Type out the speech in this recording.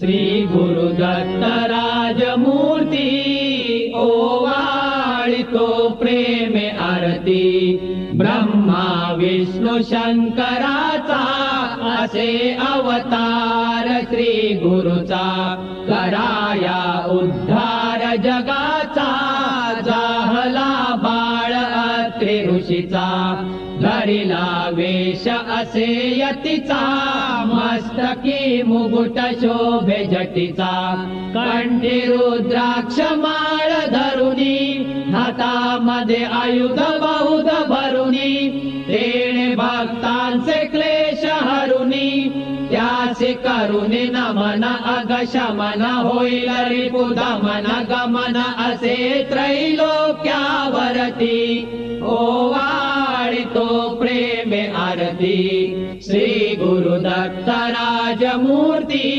श्री गुरुदत्त राजमूर्ती ओवाळितो प्रेमे आरती ब्रह्मा विष्णु शंकराचा असे अवतार श्री गुरुचा कराया उद्धार जगाचा जाहला बाळ अत्रि ऋषीचा धरिला वेश असे यतीचा मस्तकी मुकुट शोभे जटीचा कंठी रुद्राक्ष माळ धरुनी हातामध्ये आयुध बहुध भरुनी तेणे भक्तांचे क्लेश हरुनी त्यासे करुणे नमन अगशमन होईल रिपुदमन गमन असे त्रैलोक्यावरती ओवाळितो प्रेमे आरती श्री गुरुदत्त राजमूर्ती